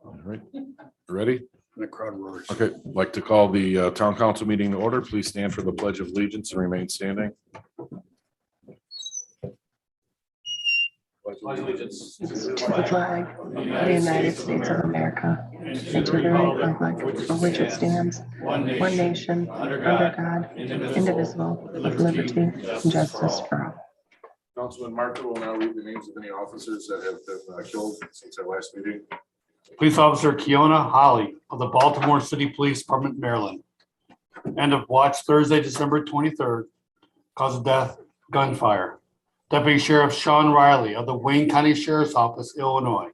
All right, ready? The crowd roars. Okay, I'd like to call the town council meeting to order. Please stand for the pledge of allegiance and remain standing. Pledge allegiance to To the flag of the United States of America and to the republic for which it stands, one nation, under God, indivisible, with liberty and justice for all. Councilman Marco will now read the names of any officers that have been killed since our last meeting. Police Officer Keona Holly of the Baltimore City Police Department, Maryland. End of watch Thursday, December 23rd. Cause of death, gunfire. Deputy Sheriff Sean Riley of the Wayne County Sheriff's Office, Illinois.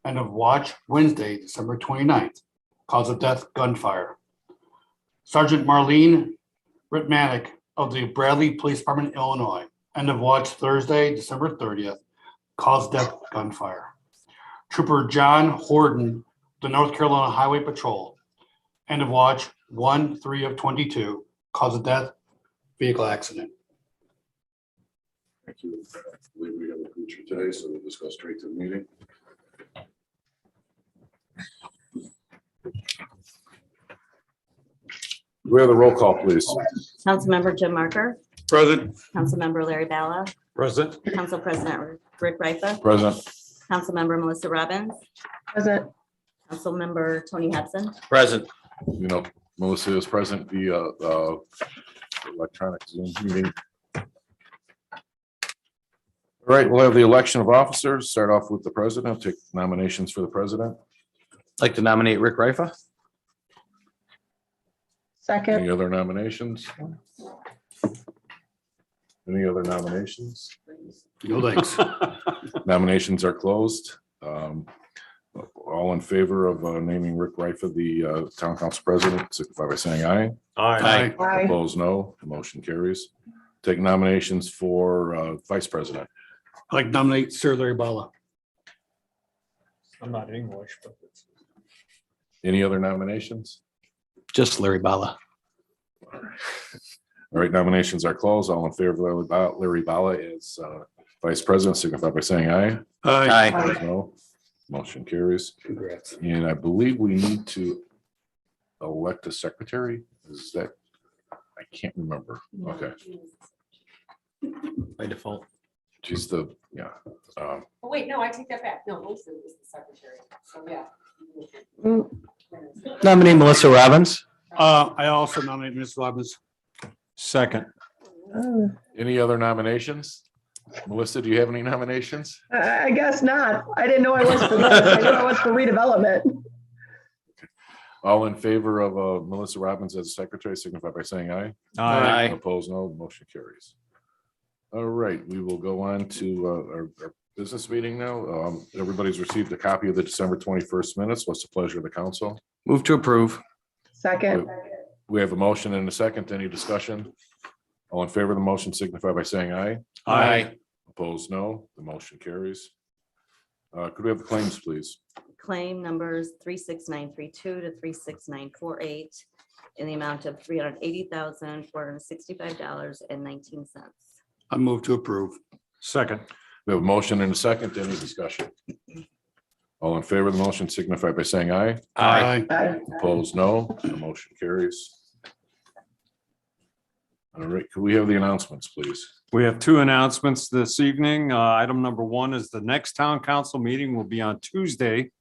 End of watch Wednesday, December 29th. Cause of death, gunfire. Sergeant Marlene Ritmanick of the Bradley Police Department, Illinois. End of watch Thursday, December 30th. Cause of death, gunfire. Trooper John Horton, the North Carolina Highway Patrol. End of watch 1/3/22. Cause of death, vehicle accident. Thank you. I believe we have a preacher today, so we'll just go straight to the meeting. We have the roll call, please. Councilmember Jim Marker, Present. Councilmember Larry Balla, Present. Council President Rick Rifa, Present. Councilmember Melissa Robbins, Present. Councilmember Tony Hudson, Present. You know, Melissa is present via electronic Zoom meeting. All right, we'll have the election of officers. Start off with the president. Take nominations for the president. I'd like to nominate Rick Rifa. Second. Any other nominations? Any other nominations? No thanks. Nominations are closed. All in favor of naming Rick Rifa the town council president, signify by saying aye. Aye. Aye. Opposed, no. The motion carries. Take nominations for vice president. I'd like to nominate Sir Larry Balla. I'm not English, but. Any other nominations? Just Larry Balla. All right, nominations are closed. All in favor of Larry Balla as vice president, signify by saying aye. Aye. Opposed, no. Motion carries. Congrats. And I believe we need to elect a secretary. Is that, I can't remember. Okay, By default. she's the, yeah. Oh, wait, no, I take that back. No, Melissa is the secretary. So, yeah. Mm, Nominate Melissa Robbins. I also nominate Ms. Robbins. Second. oh, Any other nominations? Melissa, do you have any nominations? I guess not. I didn't know I was for this. I knew I was for redevelopment. All in favor of Melissa Robbins as secretary, signify by saying aye. Aye. Opposed, no. The motion carries. All right, we will go on to our business meeting now. Everybody's received a copy of the December 21st minutes. What's the pleasure of the council? Move to approve. Second. We have a motion and a second. Any discussion? All in favor of the motion, signify by saying aye. Aye. Opposed, no. The motion carries. Could we have the claims, please? claim numbers 36932 to 36948 in the amount of $380,465.19. I move to approve. Second. We have a motion and a second. Any discussion? All in favor of the motion, signify by saying aye. Aye. Aye. Opposed, no. The motion carries. All right, could we have the announcements, please? We have two announcements this evening. Item number one is the next town council meeting will be on Tuesday,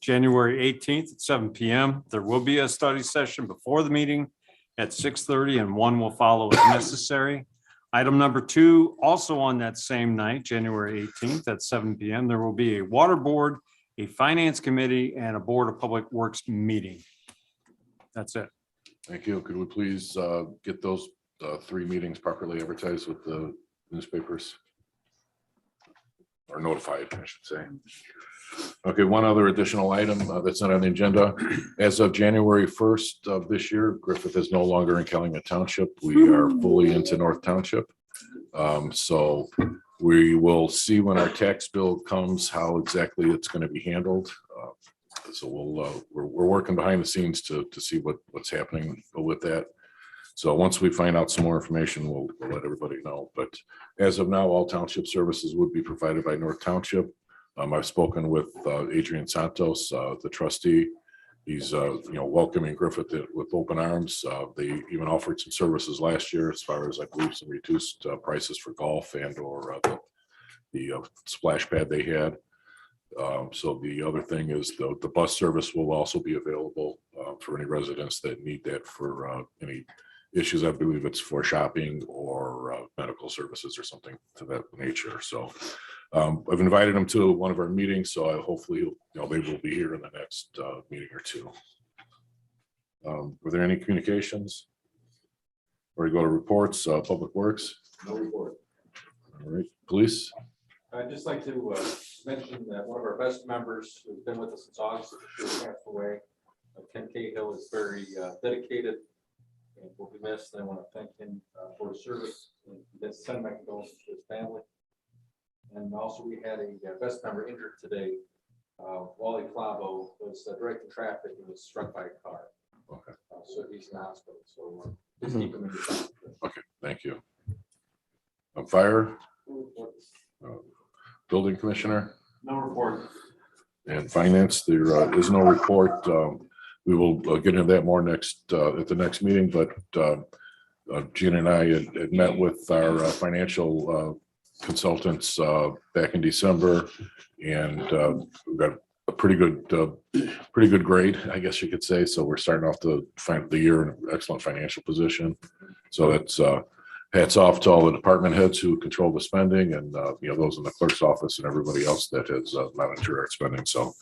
January 18th at 7 p.m. There will be a study session before the meeting at 6:30 and one will follow as necessary. Item number two, also on that same night, January 18th at 7 p.m., there will be a water board, a finance committee, and a board of public works meeting. That's it. Thank you. Could we please get those three meetings properly advertised with the newspapers? Or notified, I should say. Okay, one other additional item that's not on the agenda. As of January 1st of this year, Griffith is no longer in Calumet Township. We are fully into North Township. So we will see when our tax bill comes, how exactly it's going to be handled. So we're working behind the scenes to see what's happening with that. So once we find out some more information, we'll let everybody know. But as of now, all township services would be provided by North Township. I've spoken with Adrian Santos, the trustee. He's, welcoming Griffith with open arms. They even offered some services last year as far as, I believe, some reduced prices for golf and or the splash pad they had. So the other thing is the bus service will also be available for any residents that need that for any issues. I believe it's for shopping or medical services or something to that nature. So I've invited them to one of our meetings, so hopefully, they will be here in the next meeting or two. Were there any communications? Or go to reports, Public Works? No report. All right, police? I'd just like to mention that one of our best members who's been with us since August, who passed away, Ken Cahill, is very dedicated and will be missed. I want to thank him for his service and send my condolences to his family. And also, we had a best member injured today. Wally Clavo was directing traffic and was struck by a car. Okay. So he's in the hospital. So just keep him in your thoughts. Okay, thank you. Fire, building commissioner, No report. and finance, there is no report. We will get into that more at the next meeting, but Gina and I had met with our financial consultants back in December, and we got a pretty good grade, I guess you could say. So we're starting off the year in an excellent financial position. So that's hats off to all the department heads who control the spending, and those in the clerk's office and everybody else that has monitored our spending. So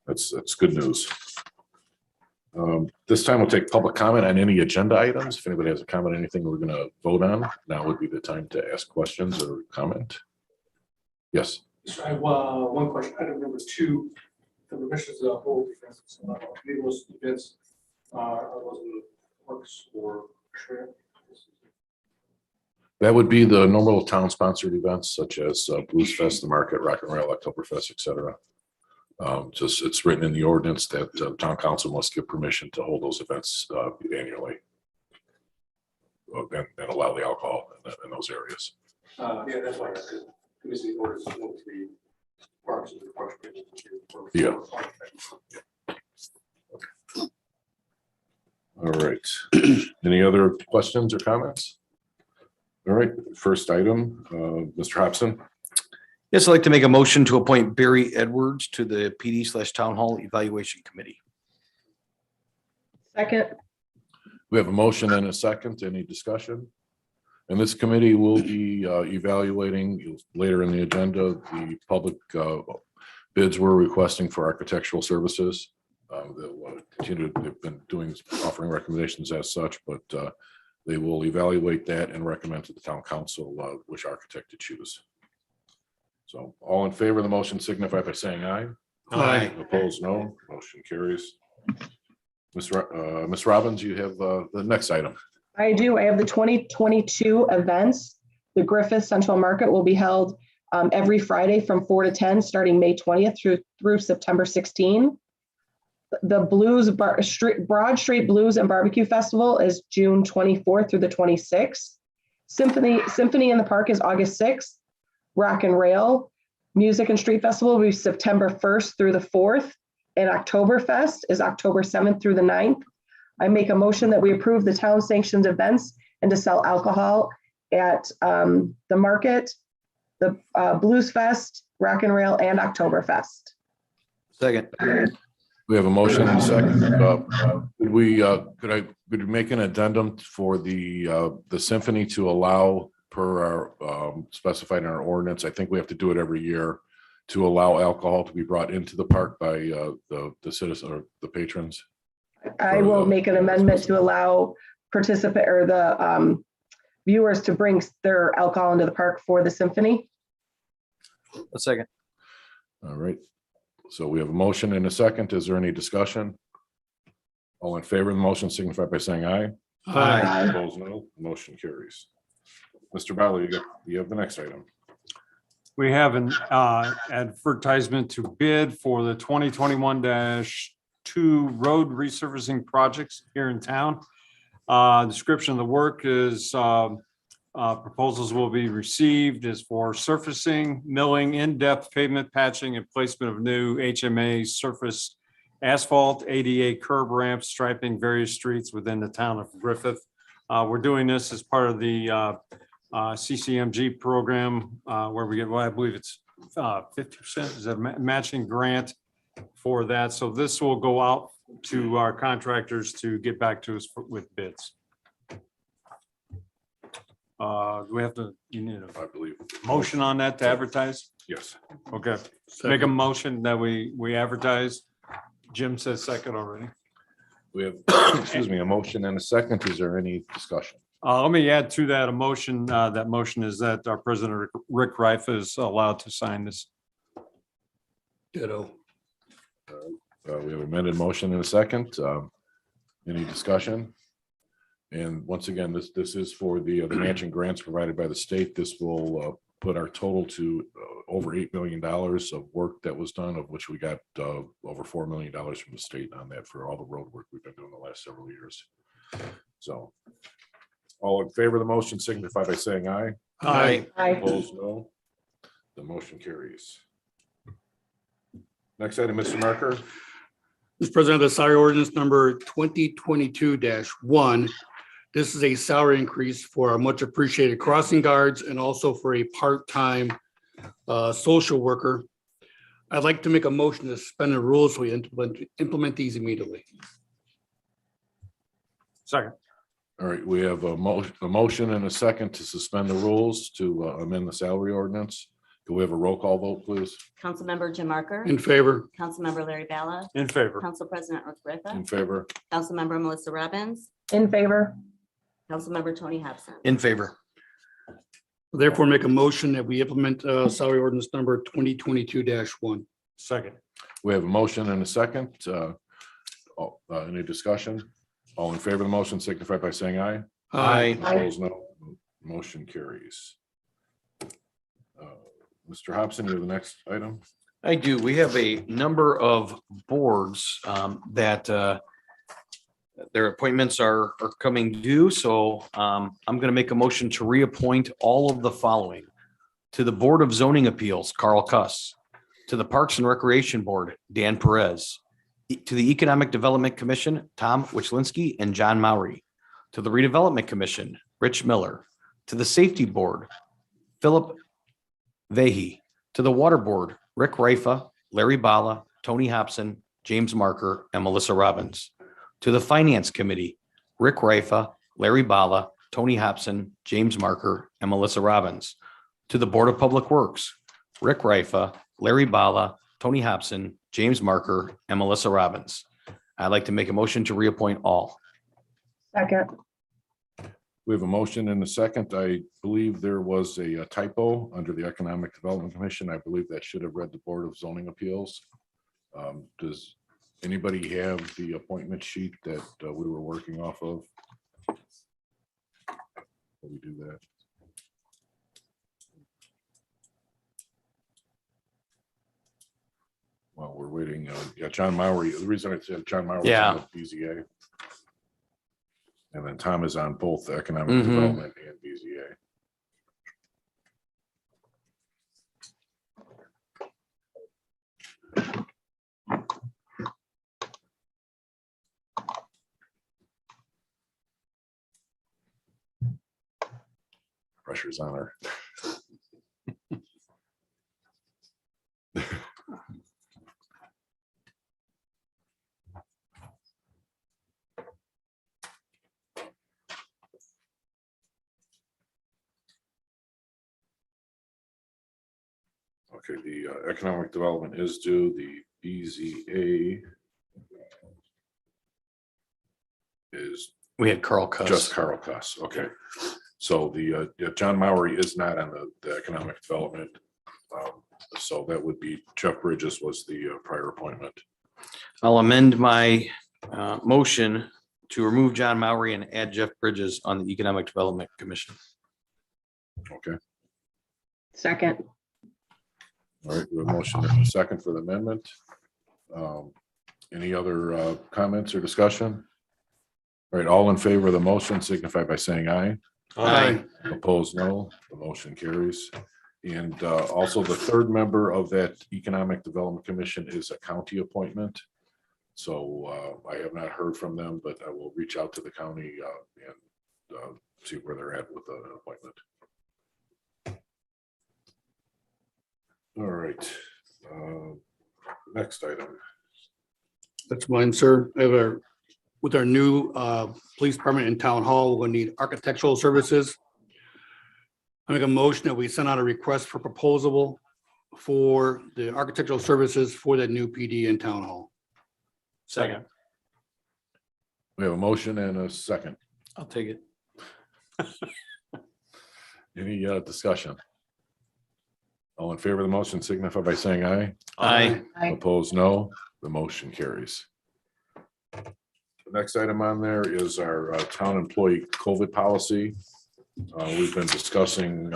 that's good news. This time we'll take public comment on any agenda items. If anybody has a comment, on anything we're going to vote on, now would be the time to ask questions or comment. Yes. I have one question. Item number 2, the remissions of whole defense. Those events was in works or share. That would be the normal town sponsored events such as Blues Fest, the Market, Rock and Rail, Oktoberfest, etc. Just it's written in the ordinance that town council must give permission to hold those events annually and allow the alcohol in those areas. Yeah, that's why I said, commission orders 1-3 parks and parks. Yeah. All right. Any other questions or comments? All right, first item, Mr. Hobson. Yes, I'd like to make a motion to appoint Barry Edwards to the PD/Town Hall Evaluation Committee. Second. We have a motion and a second. Any discussion? And this committee will be evaluating later in the agenda, the public bids we're requesting for architectural services. They'll continue, they've been offering recommendations as such, but they will evaluate that and recommend to the town council which architect to choose. So all in favor of the motion signify by saying aye. Aye. Opposed, no. Motion carries. Ms. Robbins, you have the next item. I do. I have the 2022 events. The Griffith Central Market will be held every Friday from 4 to 10, starting May 20th through September 16. The Broad Street Blues and Barbecue Festival is June 24th through the 26th. Symphony in the Park is August 6th. Rock and Rail Music and Street Festival will be September 1st through the 4th. And Oktoberfest is October 7th through the 9th. I make a motion that we approve the town sanctioned events and to sell alcohol at the market, the Blues Fest, Rock and Rail, and Oktoberfest. Second. We have a motion and a second. Could we make an addendum for the symphony to allow per our specified in our ordinance? I think we have to do it every year to allow alcohol to be brought into the park by the citizen or the patrons. I will make an amendment to allow participant or the viewers to bring their alcohol into the park for the symphony. A second. All right. So we have a motion and a second. Is there any discussion? All in favor of the motion signify by saying aye. Aye. Opposed, no. Motion carries. Mr. Bowley, you have the next item. We have an advertisement to bid for the 2021-2 road resurfacing projects here in town. Description of the work is Proposals will be received is for surfacing, milling, in-depth pavement patching and placement of new HMA surface asphalt, ADA curb ramps, striping various streets within the town of Griffith. We're doing this as part of the CCMG program where we get, well, I believe it's 50%, is a matching grant for that. So this will go out to our contractors to get back to us with bids. Do we have to, you need a I believe. motion on that to advertise? Yes. Okay, make a motion that we advertise. Jim says second already. We have, excuse me, a motion and a second. Is there any discussion? Let me add to that a motion. That motion is that our president, Rick Reif, is allowed to sign this. Ditto. We have amended motion and a second. Any discussion? And once again, this is for the matching grants provided by the state. This will put our total to over $8 million of work that was done, of which we got over $4 million from the state on that for all the road work we've been doing the last several years. So all in favor of the motion signify by saying aye. Aye. Opposed, no. The motion carries. Next item, Mr. Marker. Mr. President, the salary ordinance number 2022-1. This is a salary increase for our much appreciated crossing guards and also for a part-time social worker. I'd like to make a motion to suspend the rules so we implement these immediately. Second. All right, we have a motion and a second to suspend the rules to amend the salary ordinance. Do we have a roll call vote, please? Councilmember Jim Marker. In favor? Councilmember Larry Balla. In favor. Council President Ruth Griffith. In favor? Councilmember Melissa Robbins. In favor? Councilmember Tony Hobson. In favor. Therefore, make a motion that we implement salary ordinance number 2022-1. Second. We have a motion and a second. Any discussion? All in favor of the motion signify by saying aye. Aye. Opposed, no. Motion carries. Mr. Hobson, you have the next item? I do. We have a number of boards that their appointments are coming due. So I'm going to make a motion to reappoint all of the following: to the Board of Zoning Appeals, Carl Cuss; to the Parks and Recreation Board, Dan Perez; to the Economic Development Commission, Tom Wichlinski and John Maury; to the Redevelopment Commission, Rich Miller; to the Safety Board, Philip Vehy; to the Water Board, Rick Reifa, Larry Balla, Tony Hobson, James Marker, and Melissa Robbins; to the Finance Committee, Rick Reifa, Larry Balla, Tony Hobson, James Marker, and Melissa Robbins; to the Board of Public Works, Rick Reifa, Larry Balla, Tony Hobson, James Marker, and Melissa Robbins. I'd like to make a motion to reappoint all. Second. We have a motion and a second. I believe there was a typo under the Economic Development Commission. I believe that should have read the Board of Zoning Appeals. Does anybody have the appointment sheet that we were working off of? Will we do that? While we're waiting, yeah, John Maury, the reason I said John Maury. Yeah. BZA. And then Tom is on both Economic Mhm. Development and BZA. Pressure's on her. Okay, the economic development is due, the BZA is We had Carl Cuss. just Carl Cuss, okay. So the John Maury is not on the economic development. So that would be Jeff Bridges was the prior appointment. I'll amend my motion to remove John Maury and add Jeff Bridges on the Economic Development Commission. Okay, Second. all right, we have a motion and a second for the amendment. Any other comments or discussion? All right, all in favor of the motion signify by saying aye. Aye. Opposed, no. The motion carries. And also the third member of that Economic Development Commission is a county appointment. So I have not heard from them, but I will reach out to the county and see where they're at with the appointment. All right. Next item. That's mine, sir. I have with our new police department in town hall, we're gonna need architectural services. I make a motion that we send out a request for proposal for the architectural services for that new PD in town hall. Second. We have a motion and a second. I'll take it. Any discussion? All in favor of the motion signify by saying aye. Aye. Aye. Opposed, no. The motion carries. The next item on there is our town employee COVID policy. We've been discussing,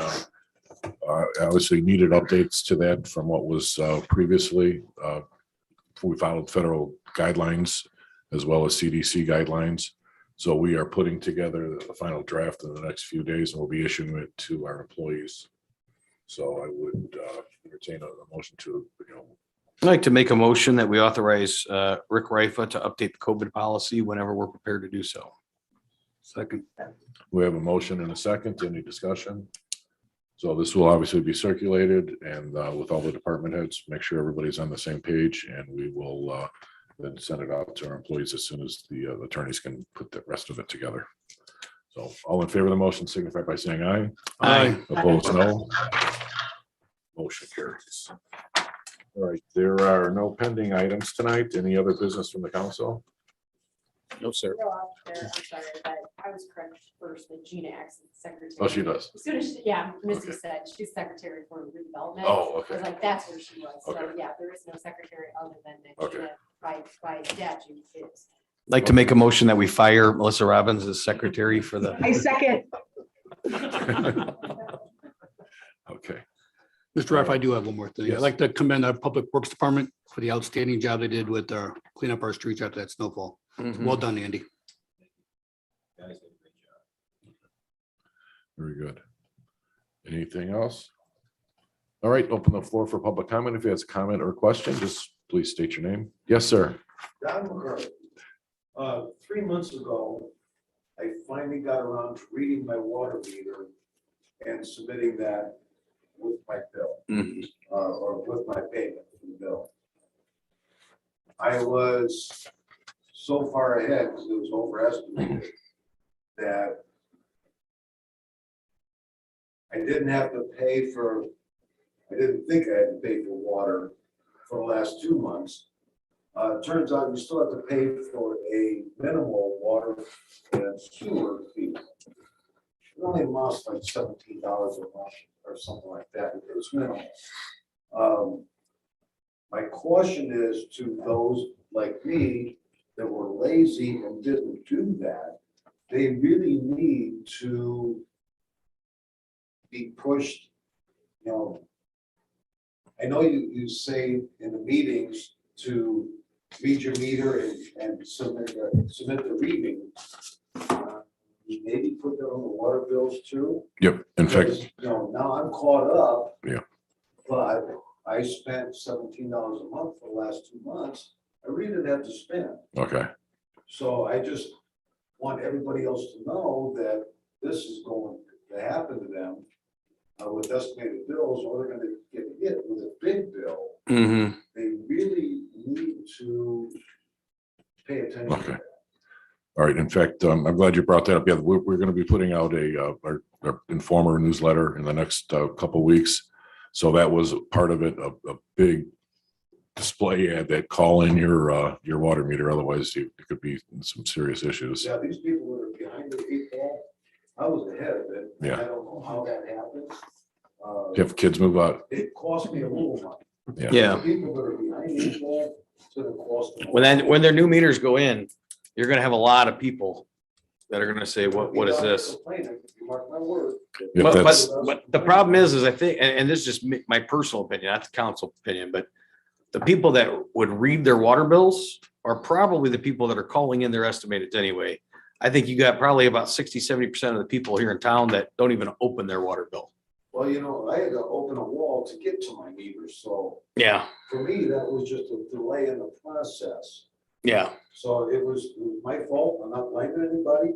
obviously needed updates to that from what was previously. We followed federal guidelines as well as CDC guidelines. So we are putting together the final draft in the next few days and we'll be issuing it to our employees. So I would entertain a motion to, I'd like to make a motion that we authorize Rick Rifa to update the COVID policy whenever we're prepared to do so. Second. we have a motion and a second. Any discussion? So this will obviously be circulated and with all the department heads, make sure everybody's on the same page and we will then send it out to our employees as soon as the attorneys can put the rest of it together. So all in favor of the motion signify by saying aye. Aye. Opposed, no. Motion carries. All right, there are no pending items tonight. Any other business from the council? No, sir. Go out there, I'm sorry, but I was correct first with Gina X, secretary. Oh, she does. As soon as, yeah, Missy Okay. said she's secretary for redevelopment. Oh, I okay. was like, that's where she was. So, Okay. yeah, there is no secretary other than that Okay. Gina by statute is. I'd like to make a motion that we fire Melissa Robbins as secretary for the. I second. Okay, Mr. Ruff, I do have one more thing. I'd Yes. like to commend our Public Works Department for the outstanding job they did with clean up our streets after that snowfall. Well done, Andy. very good. Anything else? All right, open the floor for public comment. If you have a comment or question, just please state your name. Yes, sir. Don McCarthy. 3 months ago, I finally got around to reading my water meter and submitting that with my bill, or with my payment for the bill. I was so far ahead, because it was overestimated, that I didn't have to pay for, I didn't think I had to pay for water for the last 2 months. It turns out you still have to pay for a minimal water and sewer fee. It only amounts like $17 a month or something like that. It's minimal. My question is to those like me that were lazy and didn't do that, they really need to be pushed, you know. I know you say in the meetings to read your meter and submit the reading. Maybe put that on the water bills too. Yep, in fact, Because, you know, now I'm caught up. Yeah. But I spent $17 a month for the last 2 months. I really didn't have to spend. okay, So I just want everybody else to know that this is going to happen to them with estimated bills, or they're gonna get hit with a big bill. Mhm. They really need to pay attention to Okay. that. all right. In fact, I'm glad you brought that up. Yeah, we're going to be putting out our Informer newsletter in the next couple weeks. So that was part of it, a big display ad that call in your water meter. Otherwise, it could be some serious issues. Yeah, these people that are behind the 8 ball, I was ahead of it. Yeah. I don't know how that happened. Have kids move out. It cost me a little money. Yeah. The people that are behind the 8 ball, it's gonna cost them. When their new meters go in, you're gonna have a lot of people that are gonna say, what is this? You mark my word. If But, that's- but the problem is I think, and this is just my personal opinion, not the council opinion, but the people that would read their water bills are probably the people that are calling in their estimated anyway. I think you got probably about 60-70% of the people here in town that don't even open their water bill. Well, you know, I had to open a wall to get to my meters, so Yeah, for me, that was just a delay in the process. yeah. So it was my fault, I'm not blaming anybody.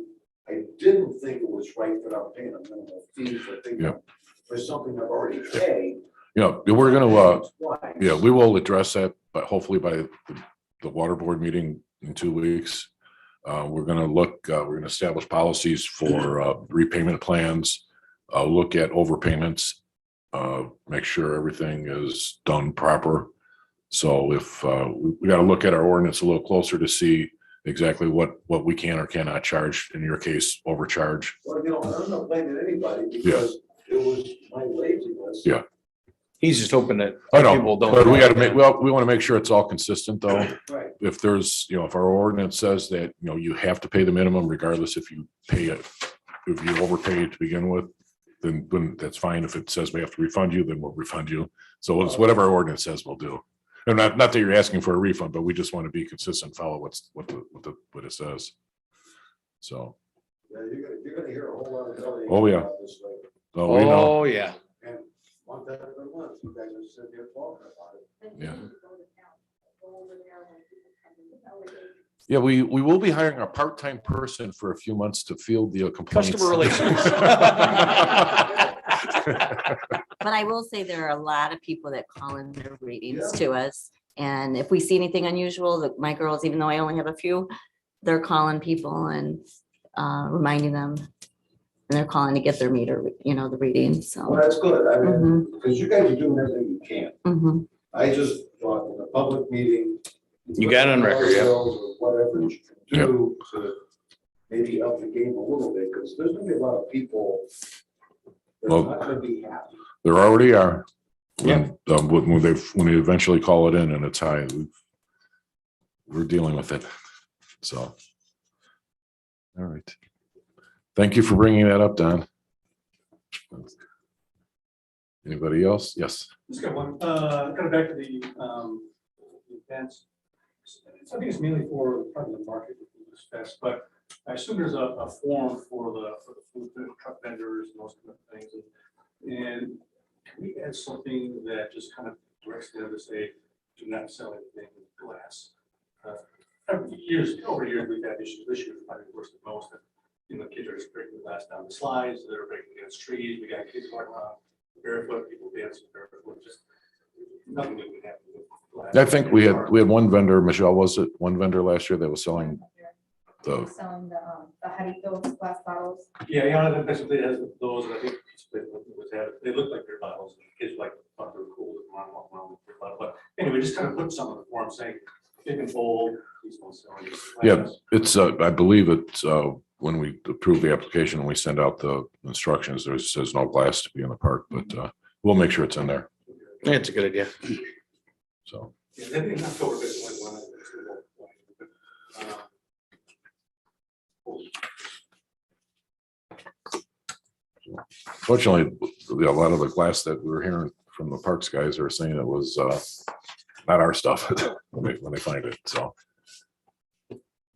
I didn't think it was right that I'm paying a minimal fee for Yeah. for something I've already paid. Yeah, we're gonna, Twice. yeah, we will address that, but hopefully by the water board meeting in 2 weeks. We're gonna we're gonna establish policies for repayment plans, look at overpayments, make sure everything is done proper. So if, we gotta look at our ordinance a little closer to see exactly what we can or cannot charge, in your case, overcharge. Well, you know, I'm not blaming anybody because it was my laziness. Yeah. He's just hoping that I know, people don't. but we gotta make, well, we wanna make sure it's all consistent though. Right. If there's, if our ordinance says that, you have to pay the minimum regardless if you pay it, if you overpay it to begin with, then that's fine. If it says we have to refund you, then we'll refund you. So it's whatever our ordinance says we'll do. And not that you're asking for a refund, but we just want to be consistent, follow what it says. So, Yeah, you're gonna hear a whole lot of telling. Oh, yeah. about this later. we know, Oh, yeah. And one time every month, you guys are sitting here talking about it. yeah. Yeah, we will be hiring a part-time person for a few months to field the complaints. Customer relations. But I will say there are a lot of people that call in their readings to us. And if we see anything unusual, my girls, even though I only have a few, they're calling people and reminding them. And they're calling to get their meter, the reading, Well, so. that's good. I mean, Mhm, because you guys are doing everything you can. mhm. I just thought in a public meeting. You got it on record, yeah. Or whatever you can do to maybe up the game a little bit, because there's gonna be a lot of people that Well, are not gonna be happy. There already are. Yeah. When they eventually call it in and it's high, we're dealing with it. So. All right. Thank you for bringing that up, Don. Anybody else? Yes. Just got one, kind of back to the events. I think it's mainly for probably the market this fest, but I assume there's a form for the food truck vendors and those kind of things. And can we add something that just kind of directs them to say, do not sell anything with glass? Over years, we've had issues. This year, probably worse than most. Kids are just breaking glass down the slides, they're breaking against trees. We got kids walking around barefoot, people dancing barefoot, just nothing that can happen with glass. I think we had one vendor, Michelle, was it one vendor last year that was selling the, Selling the honey filled glass bottles. Yeah, that's what they has those, and I think they look like their bottles, and kids like, thought they were cool, with them, walk around with their bottle, but anyway, just kind of put some of the form saying, big and bold, please don't sell any yeah, glass. it's, I believe it's, when we approve the application and we send out the instructions, there says no glass to be in the park, but we'll make sure it's in there. Yeah, it's a good idea. So, Yeah, then in October, that's when fortunately, a lot of the glass that we were hearing from the parks guys are saying it was not our stuff when they find it. So,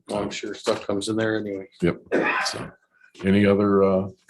Well, I'm sure stuff comes in there anyway. yep. So, any other